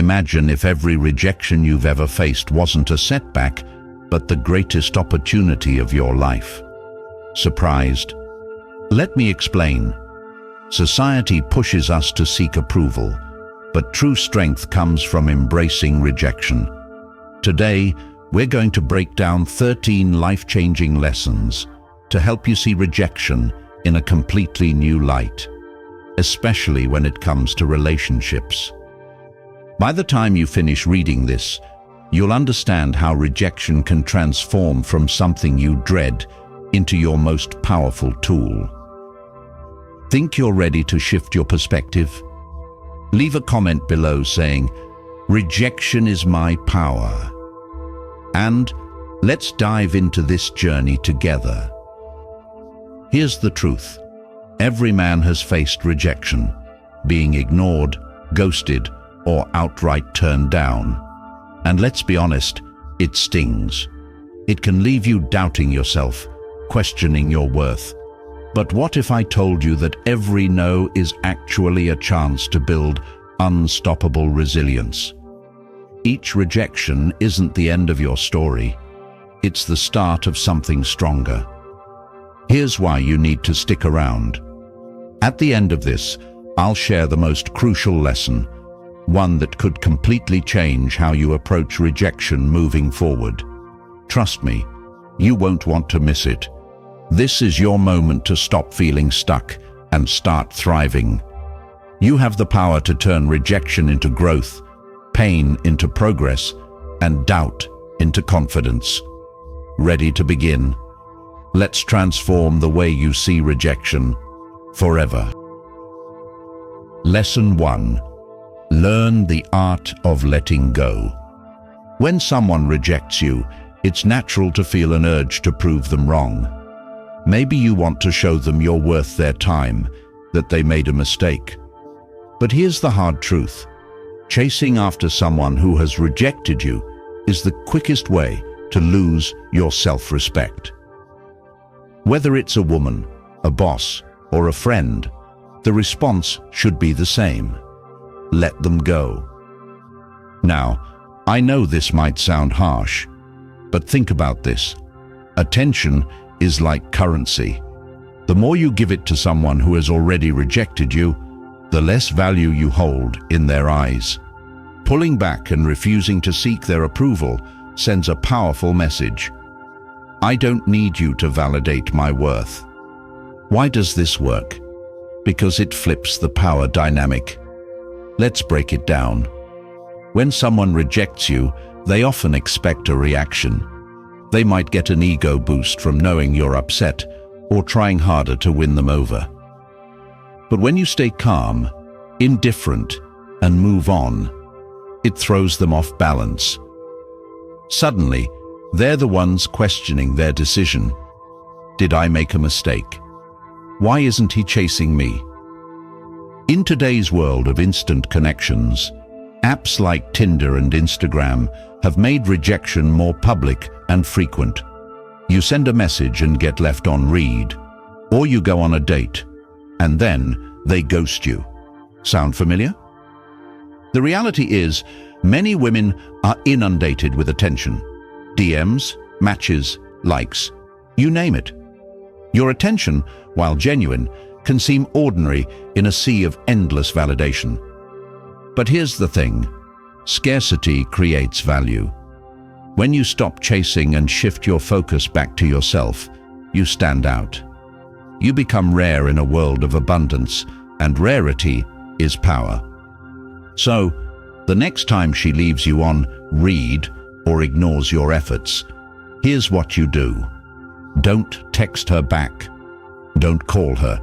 Imagine if every rejection you've ever faced wasn't a setback, but the greatest opportunity of your life. Surprised? Let me explain. Society pushes us to seek approval, but true strength comes from embracing rejection. Today, we're going to break down 13 life-changing lessons to help you see rejection in a completely new light, especially when it comes to relationships. By the time you finish reading this, you'll understand how rejection can transform from something you dread into your most powerful tool. Think you're ready to shift your perspective? Leave a comment below saying, "Rejection is my power." And let's dive into this journey together. Here's the truth. Every man has faced rejection, being ignored, ghosted, or outright turned down. And let's be honest, it stings. It can leave you doubting yourself, questioning your worth. But what if I told you that every no is actually a chance to build unstoppable resilience? Each rejection isn't the end of your story. It's the start of something stronger. Here's why you need to stick around. At the end of this, I'll share the most crucial lesson, one that could completely change how you approach rejection moving forward. Trust me, you won't want to miss it. This is your moment to stop feeling stuck and start thriving. You have the power to turn rejection into growth, pain into progress, and doubt into confidence. Ready to begin? Let's transform the way you see rejection forever. Lesson 1. Learn the art of letting go. When someone rejects you, it's natural to feel an urge to prove them wrong. Maybe you want to show them you're worth their time, that they made a mistake. But here's the hard truth. Chasing after someone who has rejected you is the quickest way to lose your self-respect. Whether it's a woman, a boss, or a friend, the response should be the same. Let them go. Now, I know this might sound harsh, but think about this. Attention is like currency. The more you give it to someone who has already rejected you, the less value you hold in their eyes. Pulling back and refusing to seek their approval sends a powerful message. I don't need you to validate my worth. Why does this work? Because it flips the power dynamic. Let's break it down. When someone rejects you, they often expect a reaction. They might get an ego boost from knowing you're upset or trying harder to win them over. But when you stay calm, indifferent, and move on, it throws them off balance. Suddenly, they're the ones questioning their decision. Did I make a mistake? Why isn't he chasing me? In today's world of instant connections, apps like Tinder and Instagram have made rejection more public and frequent. You send a message and get left on read, or you go on a date, and then they ghost you. Sound familiar? The reality is, many women are inundated with attention. DMs, matches, likes, you name it. Your attention, while genuine, can seem ordinary in a sea of endless validation. But here's the thing. Scarcity creates value. When you stop chasing and shift your focus back to yourself, you stand out. You become rare in a world of abundance, and rarity is power. So, the next time she leaves you on read or ignores your efforts, here's what you do. Don't text her back. Don't call her.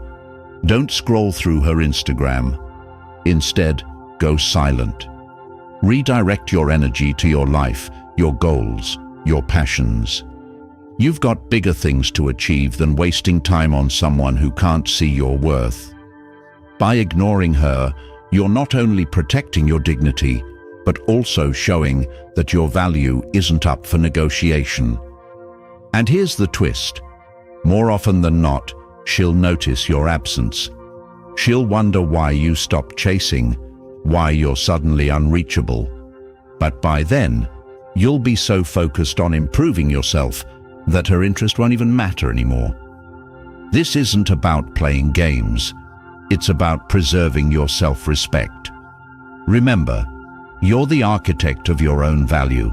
Don't scroll through her Instagram. Instead, go silent. Redirect your energy to your life, your goals, your passions. You've got bigger things to achieve than wasting time on someone who can't see your worth. By ignoring her, you're not only protecting your dignity, but also showing that your value isn't up for negotiation. And here's the twist. More often than not, she'll notice your absence. She'll wonder why you stopped chasing, why you're suddenly unreachable. But by then, you'll be so focused on improving yourself that her interest won't even matter anymore. This isn't about playing games. It's about preserving your self-respect. Remember, you're the architect of your own value.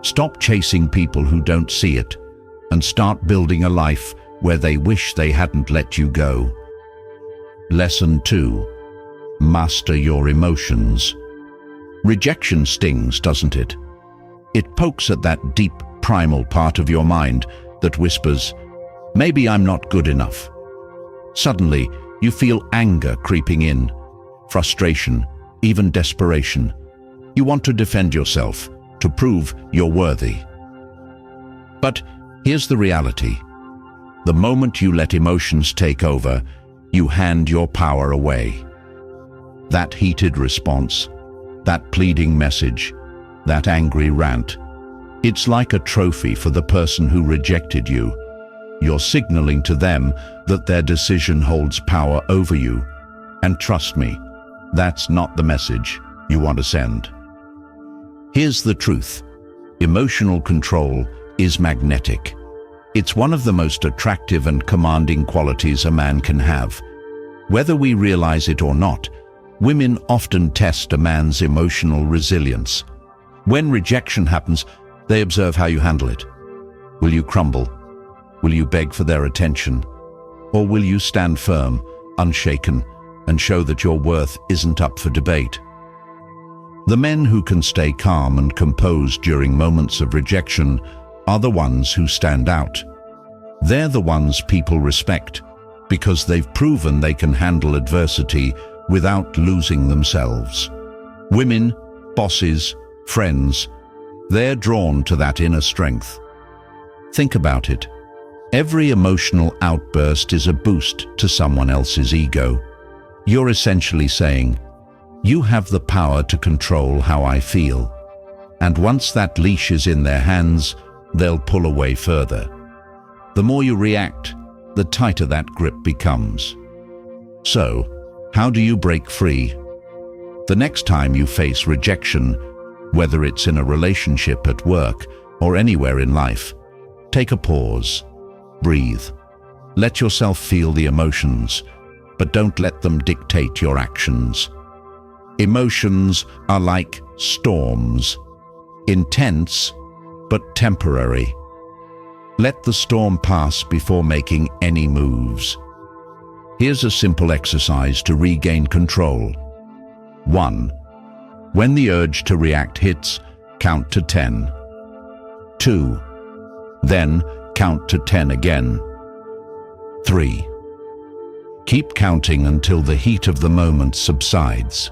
Stop chasing people who don't see it and start building a life where they wish they hadn't let you go. Lesson 2. Master your emotions. Rejection stings, doesn't it? It pokes at that deep, primal part of your mind that whispers, "Maybe I'm not good enough." Suddenly, you feel anger creeping in, frustration, even desperation. You want to defend yourself, to prove you're worthy. But here's the reality. The moment you let emotions take over, you hand your power away. That heated response, that pleading message, that angry rant, it's like a trophy for the person who rejected you. You're signaling to them that their decision holds power over you. And trust me, that's not the message you want to send. Here's the truth. Emotional control is magnetic. It's one of the most attractive and commanding qualities a man can have. Whether we realize it or not, women often test a man's emotional resilience. When rejection happens, they observe how you handle it. Will you crumble? Will you beg for their attention? Or will you stand firm, unshaken, and show that your worth isn't up for debate? The men who can stay calm and composed during moments of rejection are the ones who stand out. They're the ones people respect because they've proven they can handle adversity without losing themselves. Women, bosses, friends, they're drawn to that inner strength. Think about it. Every emotional outburst is a boost to someone else's ego. You're essentially saying, "You have the power to control how I feel." And once that leash is in their hands, they'll pull away further. The more you react, the tighter that grip becomes. So, how do you break free? The next time you face rejection, whether it's in a relationship, at work, or anywhere in life, take a pause. Breathe. Let yourself feel the emotions, but don't let them dictate your actions. Emotions are like storms, intense but temporary. Let the storm pass before making any moves. Here's a simple exercise to regain control. 1. When the urge to react hits, count to 10. 2. Then count to 10 again. 3. Keep counting until the heat of the moment subsides.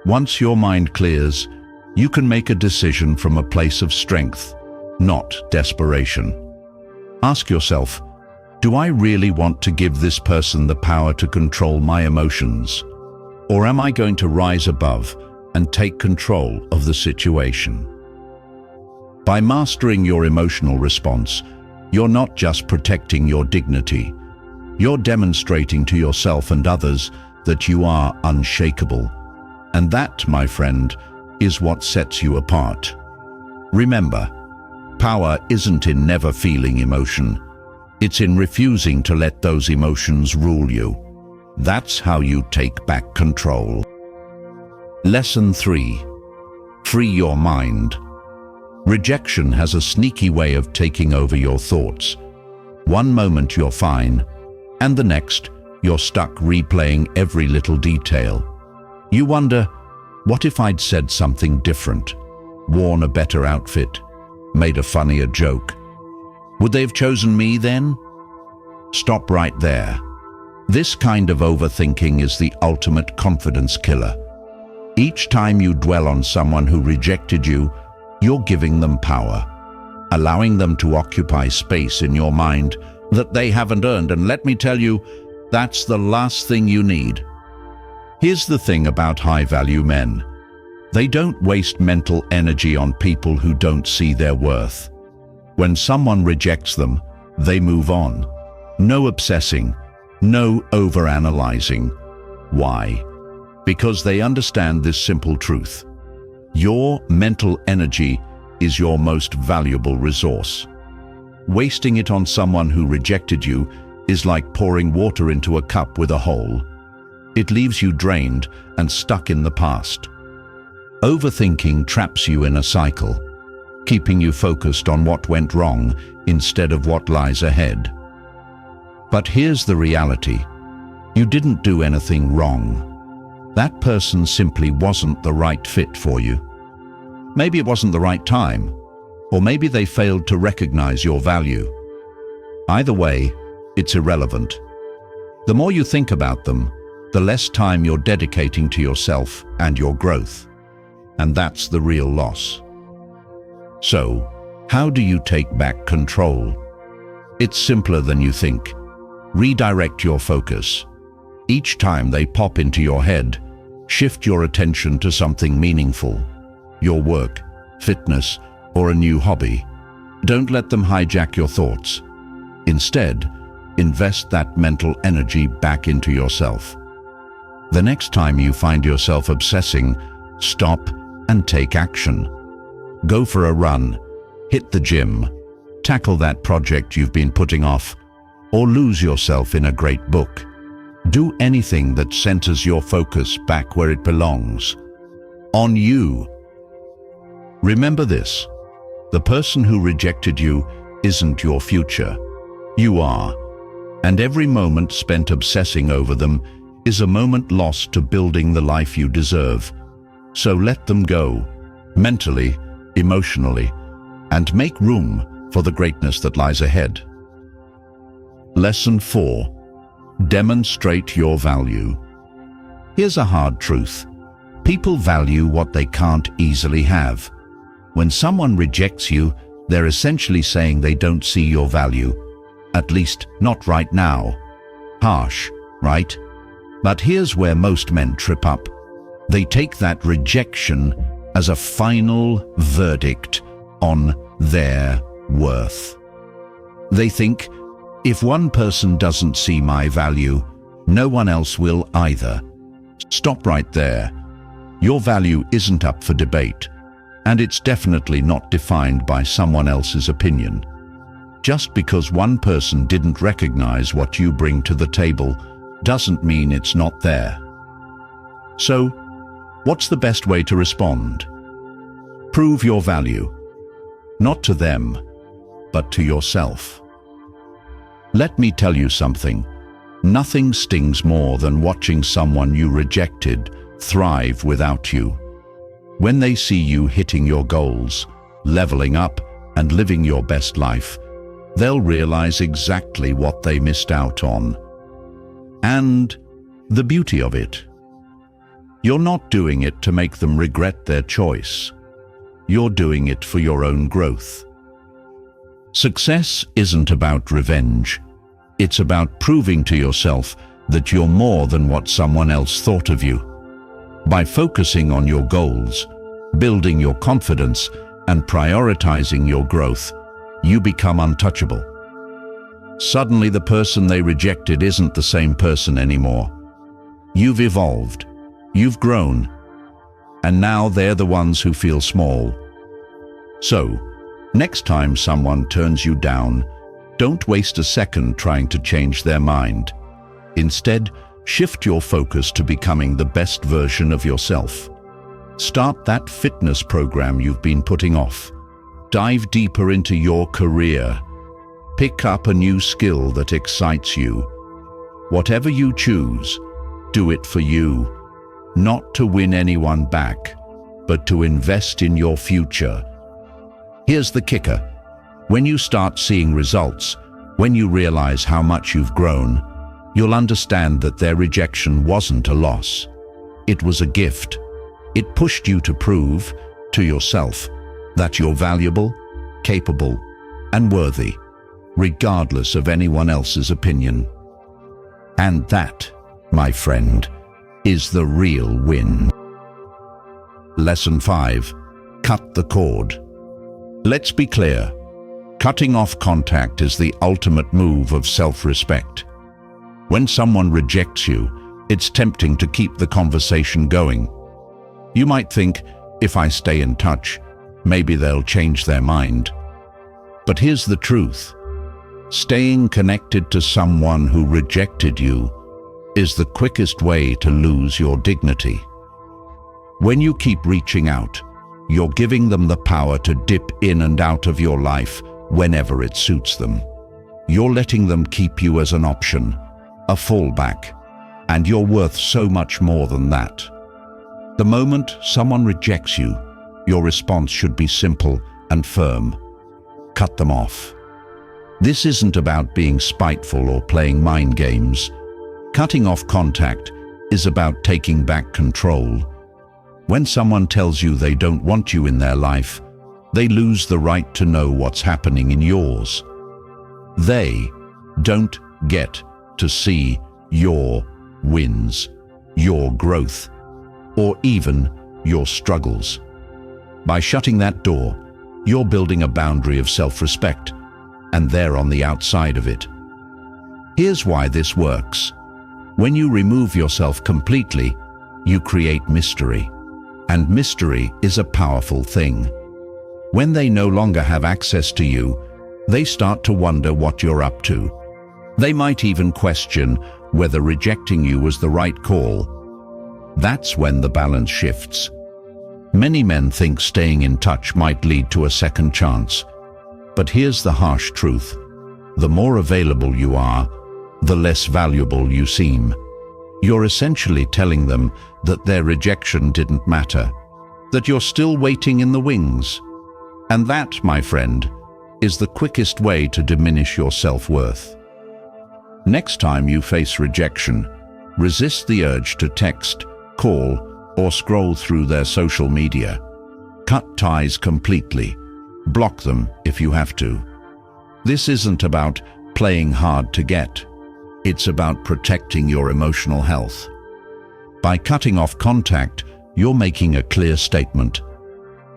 Once your mind clears, you can make a decision from a place of strength, not desperation. Ask yourself, do I really want to give this person the power to control my emotions? Or am I going to rise above and take control of the situation? By mastering your emotional response, you're not just protecting your dignity. You're demonstrating to yourself and others that you are unshakable. And that, my friend, is what sets you apart. Remember, power isn't in never feeling emotion. It's in refusing to let those emotions rule you. That's how you take back control. Lesson 3. Free your mind. Rejection has a sneaky way of taking over your thoughts. One moment you're fine, and the next you're stuck replaying every little detail. You wonder, what if I'd said something different, worn a better outfit, made a funnier joke? Would they have chosen me then? Stop right there. This kind of overthinking is the ultimate confidence killer. Each time you dwell on someone who rejected you, you're giving them power, allowing them to occupy space in your mind that they haven't earned. And let me tell you, that's the last thing you need. Here's the thing about high-value men. They don't waste mental energy on people who don't see their worth. When someone rejects them, they move on. No obsessing, no overanalyzing. Why? Because they understand this simple truth. Your mental energy is your most valuable resource. Wasting it on someone who rejected you is like pouring water into a cup with a hole. It leaves you drained and stuck in the past. Overthinking traps you in a cycle, keeping you focused on what went wrong instead of what lies ahead. But here's the reality. You didn't do anything wrong. That person simply wasn't the right fit for you. Maybe it wasn't the right time, or maybe they failed to recognize your value. Either way, it's irrelevant. The more you think about them, the less time you're dedicating to yourself and your growth. And that's the real loss. So, how do you take back control? It's simpler than you think. Redirect your focus. Each time they pop into your head, shift your attention to something meaningful. Your work, fitness, or a new hobby. Don't let them hijack your thoughts. Instead, invest that mental energy back into yourself. The next time you find yourself obsessing, stop and take action. Go for a run, hit the gym, tackle that project you've been putting off, or lose yourself in a great book. Do anything that centers your focus back where it belongs. On you. Remember this. The person who rejected you isn't your future. You are. And every moment spent obsessing over them is a moment lost to building the life you deserve. So let them go, mentally, emotionally, and make room for the greatness that lies ahead. Lesson 4. Demonstrate your value. Here's a hard truth. People value what they can't easily have. When someone rejects you, they're essentially saying they don't see your value. At least, not right now. Harsh, right? But here's where most men trip up. They take that rejection as a final verdict on their worth. They think, if one person doesn't see my value, no one else will either. Stop right there. Your value isn't up for debate, and it's definitely not defined by someone else's opinion. Just because one person didn't recognize what you bring to the table doesn't mean it's not there. So, what's the best way to respond? Prove your value, not to them, but to yourself. Let me tell you something. Nothing stings more than watching someone you rejected thrive without you. When they see you hitting your goals, leveling up, and living your best life, they'll realize exactly what they missed out on. And the beauty of it. You're not doing it to make them regret their choice. You're doing it for your own growth. Success isn't about revenge. It's about proving to yourself that you're more than what someone else thought of you. By focusing on your goals, building your confidence, and prioritizing your growth, you become untouchable. Suddenly, the person they rejected isn't the same person anymore. You've evolved, you've grown, and now they're the ones who feel small. So, next time someone turns you down, don't waste a second trying to change their mind. Instead, shift your focus to becoming the best version of yourself. Start that fitness program you've been putting off. Dive deeper into your career. Pick up a new skill that excites you. Whatever you choose, do it for you. Not to win anyone back, but to invest in your future. Here's the kicker. When you start seeing results, when you realize how much you've grown, you'll understand that their rejection wasn't a loss. It was a gift. It pushed you to prove to yourself that you're valuable, capable, and worthy, regardless of anyone else's opinion. And that, my friend, is the real win. Lesson 5. Cut the cord. Let's be clear. Cutting off contact is the ultimate move of self-respect. When someone rejects you, it's tempting to keep the conversation going. You might think, if I stay in touch, maybe they'll change their mind. But here's the truth. Staying connected to someone who rejected you is the quickest way to lose your dignity. When you keep reaching out, you're giving them the power to dip in and out of your life whenever it suits them. You're letting them keep you as an option, a fallback, and you're worth so much more than that. The moment someone rejects you, your response should be simple and firm. Cut them off. This isn't about being spiteful or playing mind games. Cutting off contact is about taking back control. When someone tells you they don't want you in their life, they lose the right to know what's happening in yours. They don't get to see your wins, your growth, or even your struggles. By shutting that door, you're building a boundary of self-respect, and they're on the outside of it. Here's why this works. When you remove yourself completely, you create mystery. And mystery is a powerful thing. When they no longer have access to you, they start to wonder what you're up to. They might even question whether rejecting you was the right call. That's when the balance shifts. Many men think staying in touch might lead to a second chance. But here's the harsh truth. The more available you are, the less valuable you seem. You're essentially telling them that their rejection didn't matter, that you're still waiting in the wings. And that, my friend, is the quickest way to diminish your self-worth. Next time you face rejection, resist the urge to text, call, or scroll through their social media. Cut ties completely. Block them if you have to. This isn't about playing hard to get. It's about protecting your emotional health. By cutting off contact, you're making a clear statement.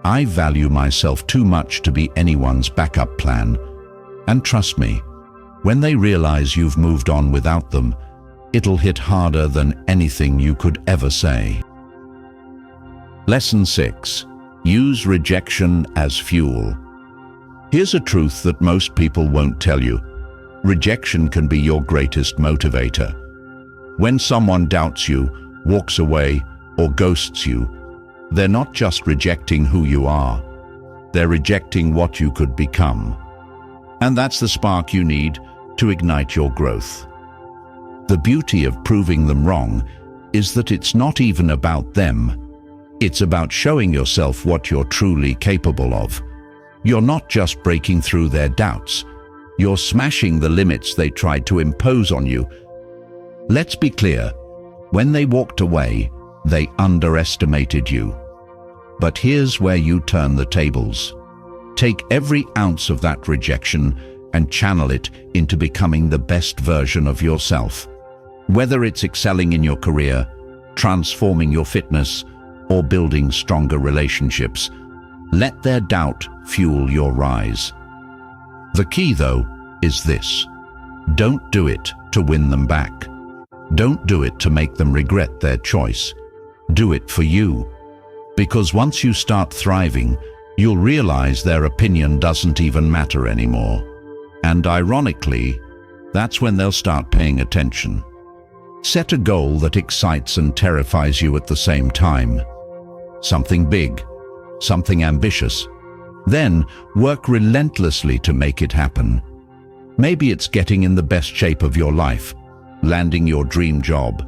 I value myself too much to be anyone's backup plan. And trust me, when they realize you've moved on without them, it'll hit harder than anything you could ever say. Lesson 6. Use rejection as fuel. Here's a truth that most people won't tell you. Rejection can be your greatest motivator. When someone doubts you, walks away, or ghosts you, they're not just rejecting who you are. They're rejecting what you could become. And that's the spark you need to ignite your growth. The beauty of proving them wrong is that it's not even about them. It's about showing yourself what you're truly capable of. You're not just breaking through their doubts. You're smashing the limits they tried to impose on you. Let's be clear. When they walked away, they underestimated you. But here's where you turn the tables. Take every ounce of that rejection and channel it into becoming the best version of yourself. Whether it's excelling in your career, transforming your fitness, or building stronger relationships, let their doubt fuel your rise. The key, though, is this. Don't do it to win them back. Don't do it to make them regret their choice. Do it for you. Because once you start thriving, you'll realize their opinion doesn't even matter anymore. And ironically, that's when they'll start paying attention. Set a goal that excites and terrifies you at the same time. Something big, something ambitious. Then work relentlessly to make it happen. Maybe it's getting in the best shape of your life, landing your dream job,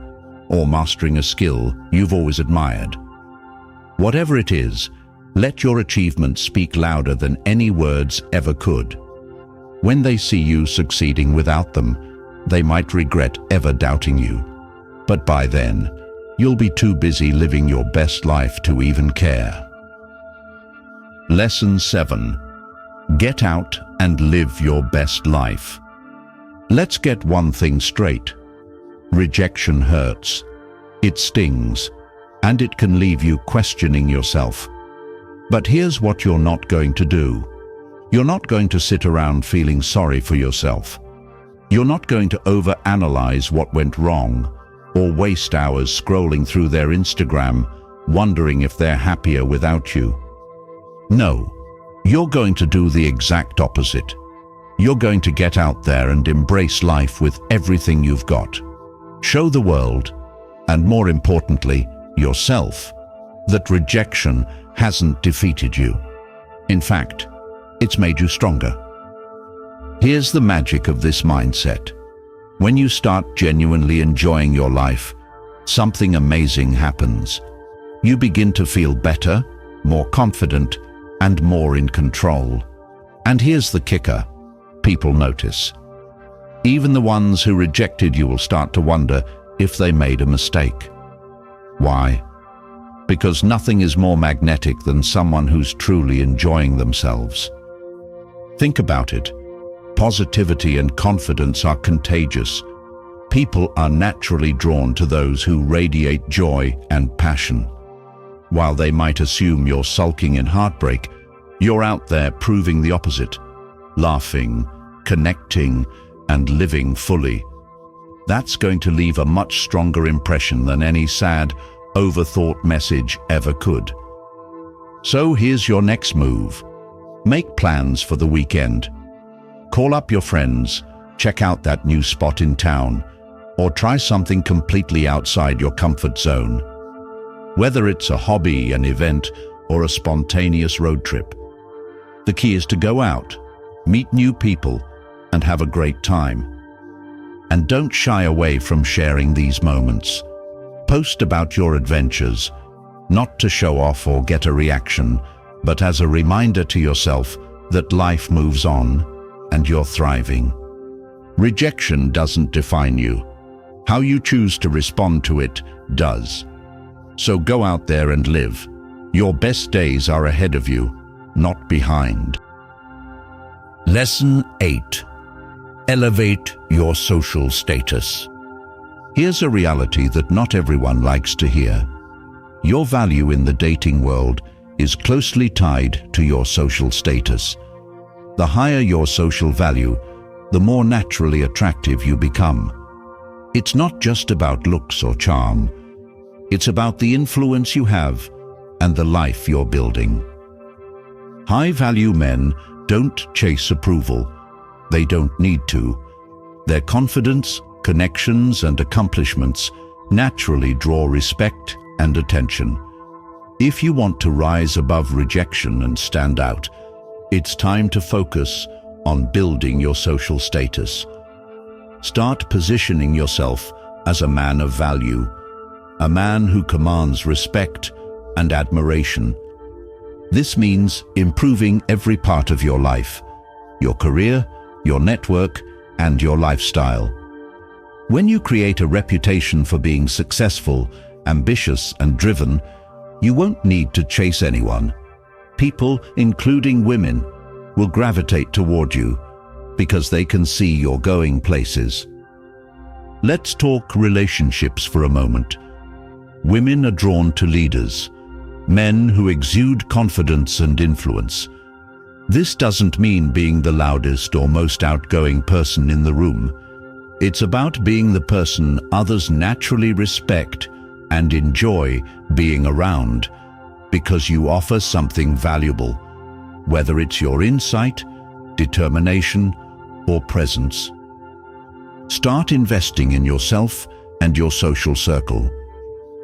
or mastering a skill you've always admired. Whatever it is, let your achievements speak louder than any words ever could. When they see you succeeding without them, they might regret ever doubting you. But by then, you'll be too busy living your best life to even care. Lesson 7. Get out and live your best life. Let's get one thing straight. Rejection hurts. It stings. And it can leave you questioning yourself. But here's what you're not going to do. You're not going to sit around feeling sorry for yourself. You're not going to overanalyze what went wrong, or waste hours scrolling through their Instagram, wondering if they're happier without you. No, you're going to do the exact opposite. You're going to get out there and embrace life with everything you've got. Show the world, and more importantly, yourself, that rejection hasn't defeated you. In fact, it's made you stronger. Here's the magic of this mindset. When you start genuinely enjoying your life, something amazing happens. You begin to feel better, more confident, and more in control. And here's the kicker: people notice. Even the ones who rejected you will start to wonder if they made a mistake. Why? Because nothing is more magnetic than someone who's truly enjoying themselves. Think about it. Positivity and confidence are contagious. People are naturally drawn to those who radiate joy and passion. While they might assume you're sulking in heartbreak, you're out there proving the opposite, laughing, connecting, and living fully. That's going to leave a much stronger impression than any sad, overthought message ever could. So here's your next move. Make plans for the weekend. Call up your friends, check out that new spot in town, or try something completely outside your comfort zone. Whether it's a hobby, an event, or a spontaneous road trip, the key is to go out, meet new people, and have a great time. And don't shy away from sharing these moments. Post about your adventures, not to show off or get a reaction, but as a reminder to yourself that life moves on and you're thriving. Rejection doesn't define you. How you choose to respond to it does. So go out there and live. Your best days are ahead of you, not behind. Lesson 8. Elevate your social status. Here's a reality that not everyone likes to hear. Your value in the dating world is closely tied to your social status. The higher your social value, the more naturally attractive you become. It's not just about looks or charm. It's about the influence you have and the life you're building. High-value men don't chase approval. They don't need to. Their confidence, connections, and accomplishments naturally draw respect and attention. If you want to rise above rejection and stand out, it's time to focus on building your social status. Start positioning yourself as a man of value, a man who commands respect and admiration. This means improving every part of your life, your career, your network, and your lifestyle. When you create a reputation for being successful, ambitious, and driven, you won't need to chase anyone. People, including women, will gravitate toward you because they can see you're going places. Let's talk relationships for a moment. Women are drawn to leaders, men who exude confidence and influence. This doesn't mean being the loudest or most outgoing person in the room. It's about being the person others naturally respect and enjoy being around because you offer something valuable, whether it's your insight, determination, or presence. Start investing in yourself and your social circle.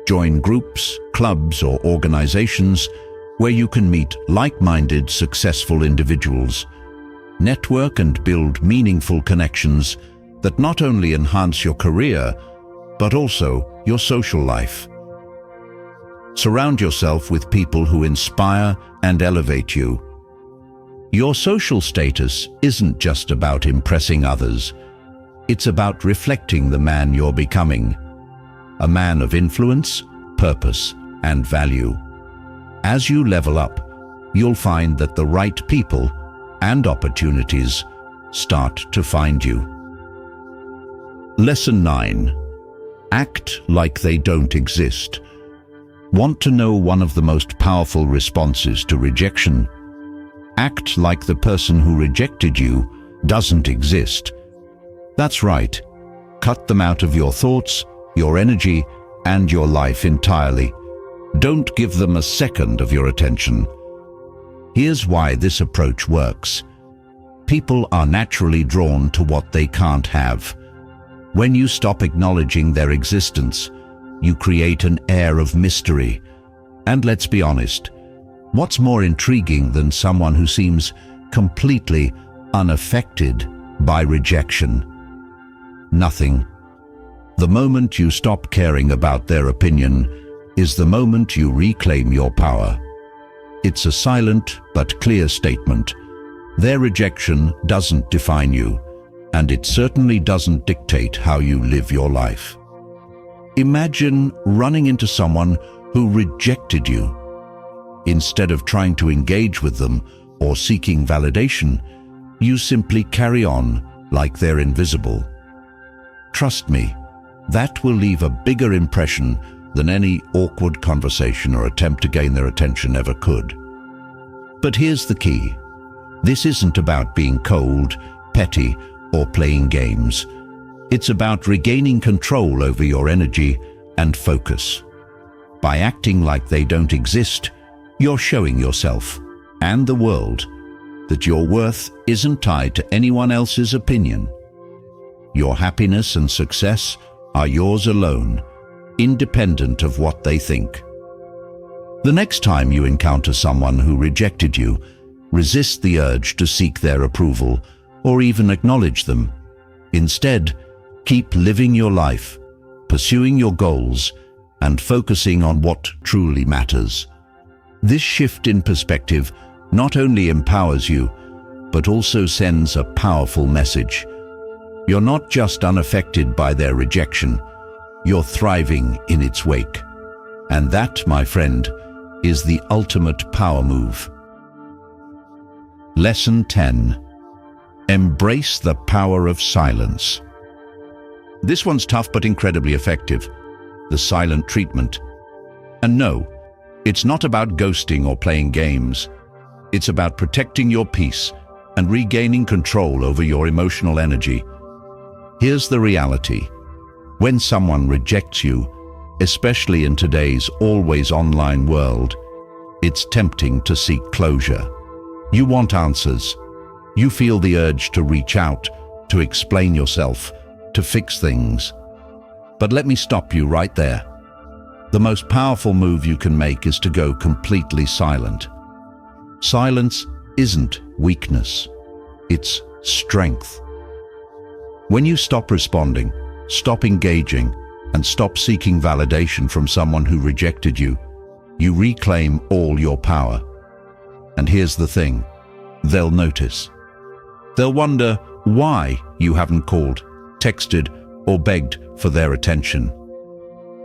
Join groups, clubs, or organizations where you can meet like-minded, successful individuals. Network and build meaningful connections that not only enhance your career, but also your social life. Surround yourself with people who inspire and elevate you. Your social status isn't just about impressing others. It's about reflecting the man you're becoming, a man of influence, purpose, and value. As you level up, you'll find that the right people and opportunities start to find you. Lesson 9. Act like they don't exist. Want to know one of the most powerful responses to rejection? Act like the person who rejected you doesn't exist. That's right. Cut them out of your thoughts, your energy, and your life entirely. Don't give them a second of your attention. Here's why this approach works. People are naturally drawn to what they can't have. When you stop acknowledging their existence, you create an air of mystery. And let's be honest, what's more intriguing than someone who seems completely unaffected by rejection? Nothing. The moment you stop caring about their opinion is the moment you reclaim your power. It's a silent but clear statement. Their rejection doesn't define you, and it certainly doesn't dictate how you live your life. Imagine running into someone who rejected you. Instead of trying to engage with them or seeking validation, you simply carry on like they're invisible. Trust me, that will leave a bigger impression than any awkward conversation or attempt to gain their attention ever could. But here's the key. This isn't about being cold, petty, or playing games. It's about regaining control over your energy and focus. By acting like they don't exist, you're showing yourself and the world that your worth isn't tied to anyone else's opinion. Your happiness and success are yours alone, independent of what they think. The next time you encounter someone who rejected you, resist the urge to seek their approval or even acknowledge them. Instead, keep living your life, pursuing your goals, and focusing on what truly matters. This shift in perspective not only empowers you, but also sends a powerful message. You're not just unaffected by their rejection, you're thriving in its wake. And that, my friend, is the ultimate power move. Lesson 10. Embrace the power of silence. This one's tough but incredibly effective. The silent treatment. And no, it's not about ghosting or playing games. It's about protecting your peace and regaining control over your emotional energy. Here's the reality. When someone rejects you, especially in today's always online world, it's tempting to seek closure. You want answers. You feel the urge to reach out, to explain yourself, to fix things. But let me stop you right there. The most powerful move you can make is to go completely silent. Silence isn't weakness. It's strength. When you stop responding, stop engaging, and stop seeking validation from someone who rejected you, you reclaim all your power. And here's the thing. They'll notice. They'll wonder why you haven't called, texted, or begged for their attention.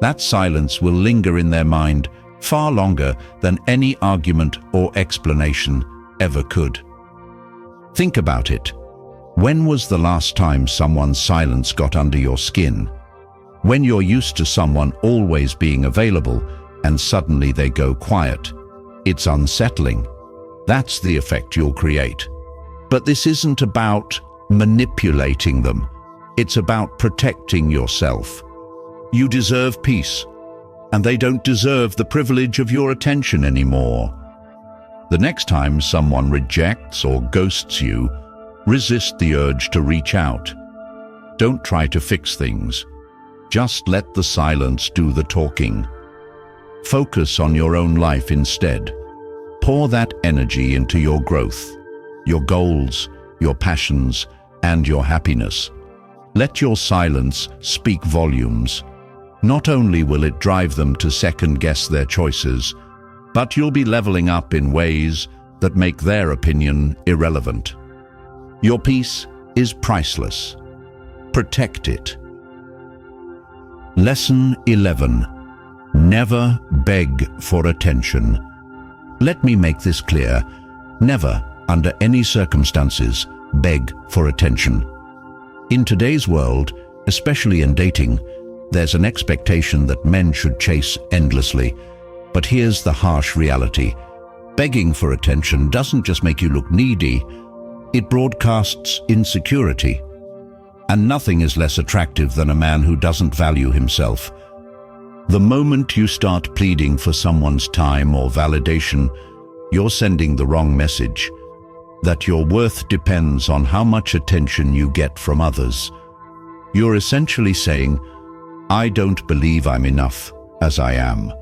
That silence will linger in their mind far longer than any argument or explanation ever could. Think about it. When was the last time someone's silence got under your skin? When you're used to someone always being available and suddenly they go quiet, it's unsettling. That's the effect you'll create. But this isn't about manipulating them. It's about protecting yourself. You deserve peace, and they don't deserve the privilege of your attention anymore. The next time someone rejects or ghosts you, resist the urge to reach out. Don't try to fix things. Just let the silence do the talking. Focus on your own life instead. Pour that energy into your growth, your goals, your passions, and your happiness. Let your silence speak volumes. Not only will it drive them to second-guess their choices, but you'll be leveling up in ways that make their opinion irrelevant. Your peace is priceless. Protect it. Lesson 11. Never beg for attention. Let me make this clear. Never, under any circumstances, beg for attention. In today's world, especially in dating, there's an expectation that men should chase endlessly. But here's the harsh reality. Begging for attention doesn't just make you look needy, it broadcasts insecurity. And nothing is less attractive than a man who doesn't value himself. The moment you start pleading for someone's time or validation, you're sending the wrong message, that your worth depends on how much attention you get from others. You're essentially saying, I don't believe I'm enough as I am.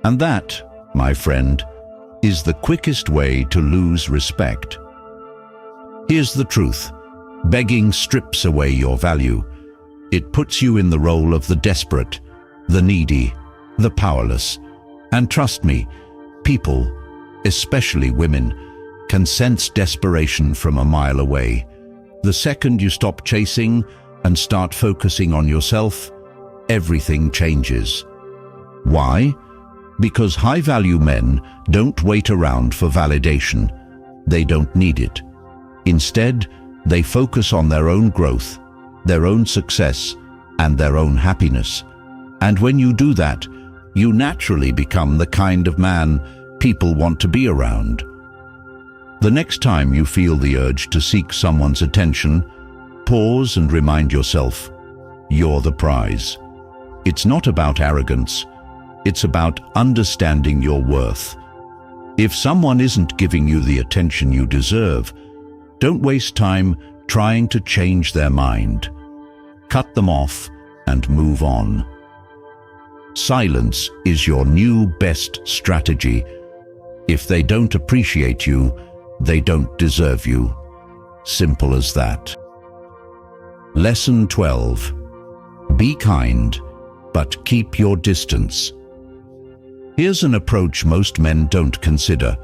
And that, my friend, is the quickest way to lose respect. Here's the truth. Begging strips away your value. It puts you in the role of the desperate, the needy, the powerless. And trust me, people, especially women, can sense desperation from a mile away. The second you stop chasing and start focusing on yourself, everything changes. Why? Because high-value men don't wait around for validation. They don't need it. Instead, they focus on their own growth, their own success, and their own happiness. And when you do that, you naturally become the kind of man people want to be around. The next time you feel the urge to seek someone's attention, pause and remind yourself, you're the prize. It's not about arrogance. It's about understanding your worth. If someone isn't giving you the attention you deserve, don't waste time trying to change their mind. Cut them off and move on. Silence is your new best strategy. If they don't appreciate you, they don't deserve you. Simple as that. Lesson 12. Be kind, but keep your distance. Here's an approach most men don't consider.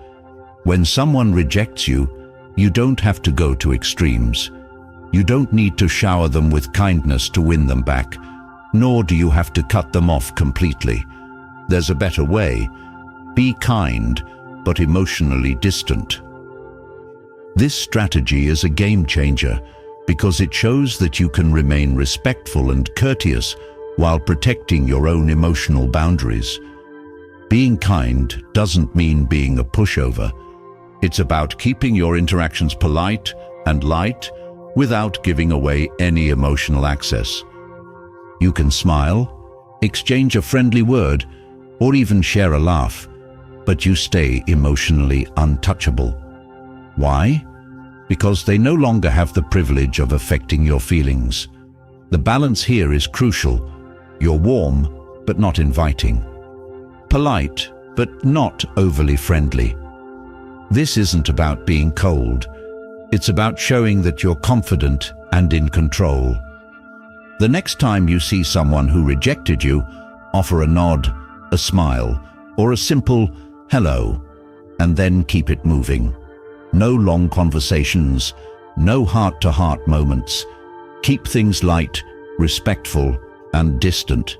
When someone rejects you, you don't have to go to extremes. You don't need to shower them with kindness to win them back, nor do you have to cut them off completely. There's a better way. Be kind, but emotionally distant. This strategy is a game changer because it shows that you can remain respectful and courteous while protecting your own emotional boundaries. Being kind doesn't mean being a pushover. It's about keeping your interactions polite and light without giving away any emotional access. You can smile, exchange a friendly word, or even share a laugh, but you stay emotionally untouchable. Why? Because they no longer have the privilege of affecting your feelings. The balance here is crucial. You're warm, but not inviting. Polite, but not overly friendly. This isn't about being cold. It's about showing that you're confident and in control. The next time you see someone who rejected you, offer a nod, a smile, or a simple hello, and then keep it moving. No long conversations, no heart-to-heart moments. Keep things light, respectful, and distant.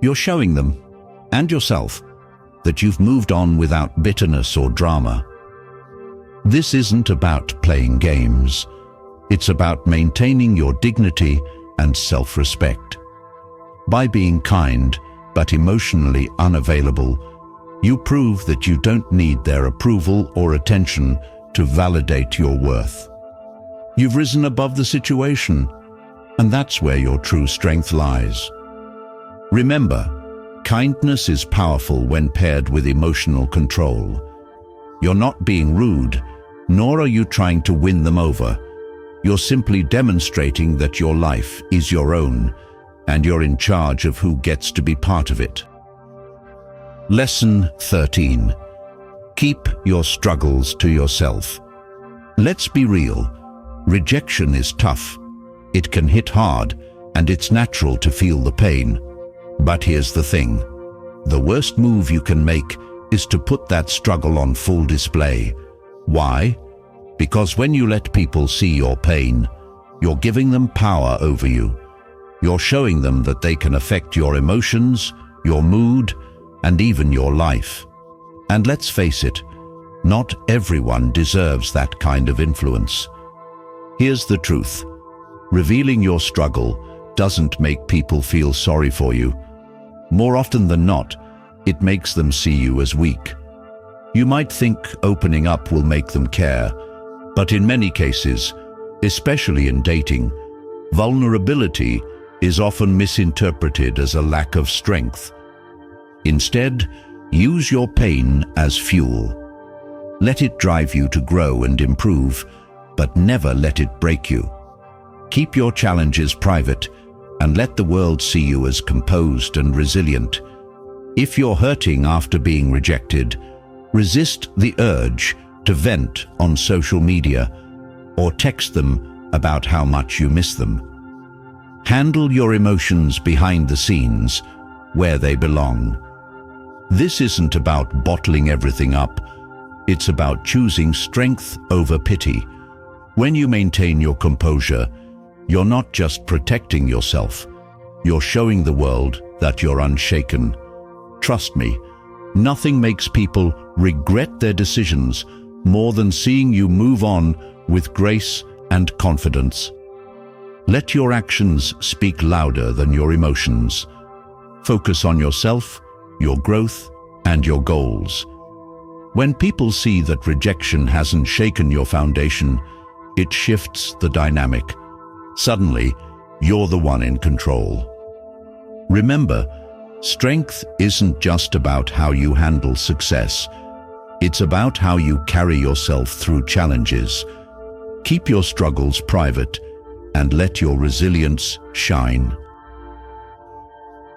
You're showing them, and yourself, that you've moved on without bitterness or drama. This isn't about playing games. It's about maintaining your dignity and self-respect. By being kind, but emotionally unavailable, you prove that you don't need their approval or attention to validate your worth. You've risen above the situation, and that's where your true strength lies. Remember, kindness is powerful when paired with emotional control. You're not being rude, nor are you trying to win them over. You're simply demonstrating that your life is your own, and you're in charge of who gets to be part of it. Lesson 13. Keep your struggles to yourself. Let's be real. Rejection is tough. It can hit hard, and it's natural to feel the pain. But here's the thing. The worst move you can make is to put that struggle on full display. Why? Because when you let people see your pain, you're giving them power over you. You're showing them that they can affect your emotions, your mood, and even your life. And let's face it, not everyone deserves that kind of influence. Here's the truth. Revealing your struggle doesn't make people feel sorry for you. More often than not, it makes them see you as weak. You might think opening up will make them care, but in many cases, Especially in dating, vulnerability is often misinterpreted as a lack of strength. Instead, use your pain as fuel. Let it drive you to grow and improve, but never let it break you. Keep your challenges private and let the world see you as composed and resilient. If you're hurting after being rejected, resist the urge to vent on social media or text them about how much you miss them. Handle your emotions behind the scenes, where they belong. This isn't about bottling everything up. It's about choosing strength over pity. When you maintain your composure, you're not just protecting yourself, you're showing the world that you're unshaken. Trust me, nothing makes people regret their decisions more than seeing you move on with grace and confidence. Let your actions speak louder than your emotions. Focus on yourself, your growth, and your goals. When people see that rejection hasn't shaken your foundation, it shifts the dynamic. Suddenly, you're the one in control. Remember, strength isn't just about how you handle success. It's about how you carry yourself through challenges. Keep your struggles private and let your resilience shine.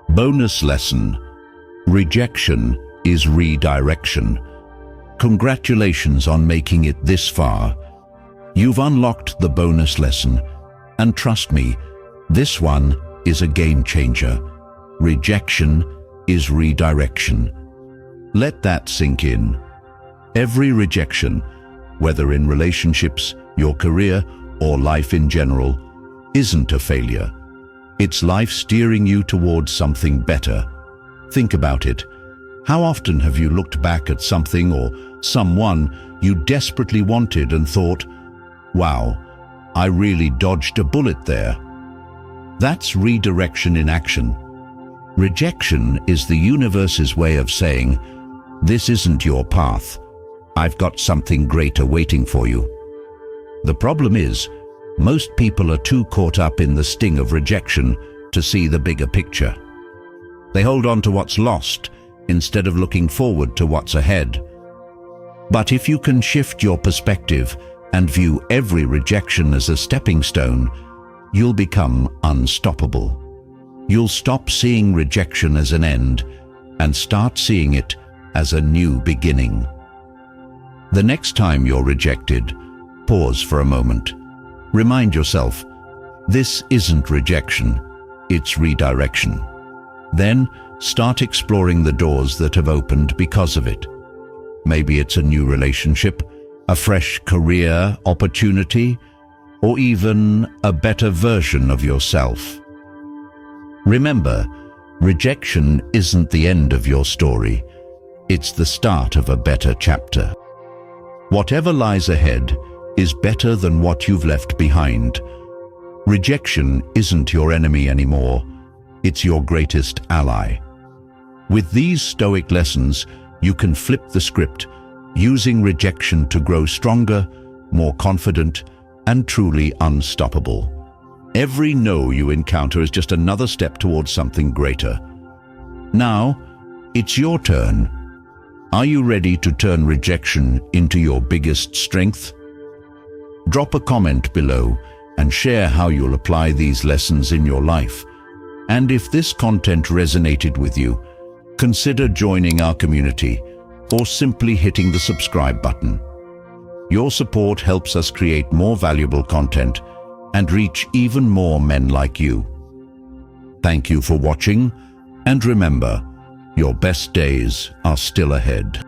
Bonus lesson: rejection is redirection. Congratulations on making it this far. You've unlocked the bonus lesson, and trust me, this one is a game changer. Rejection is redirection. Let that sink in. Every rejection, whether in relationships, your career, or life in general, isn't a failure. It's life steering you towards something better. Think about it. How often have you looked back at something or someone you desperately wanted and thought, wow, I really dodged a bullet there? That's redirection in action. Rejection is the universe's way of saying, this isn't your path. I've got something greater waiting for you. The problem is, most people are too caught up in the sting of rejection to see the bigger picture. They hold on to what's lost instead of looking forward to what's ahead. But if you can shift your perspective and view every rejection as a stepping stone, you'll become unstoppable. You'll stop seeing rejection as an end and start seeing it as a new beginning. The next time you're rejected, pause for a moment. Remind yourself, this isn't rejection, it's redirection. Then start exploring the doors that have opened because of it. Maybe it's a new relationship, a fresh career opportunity, or even a better version of yourself. Remember, rejection isn't the end of your story. It's the start of a better chapter. Whatever lies ahead is better than what you've left behind. Rejection isn't your enemy anymore. It's your greatest ally. With these Stoic lessons, you can flip the script, using rejection to grow stronger, more confident, and truly unstoppable. Every no you encounter is just another step towards something greater. Now, it's your turn. Are you ready to turn rejection into your biggest strength? Drop a comment below and share how you'll apply these lessons in your life. And if this content resonated with you, consider joining our community or simply hitting the subscribe button. Your support helps us create more valuable content and reach even more men like you. Thank you for watching, and remember, your best days are still ahead.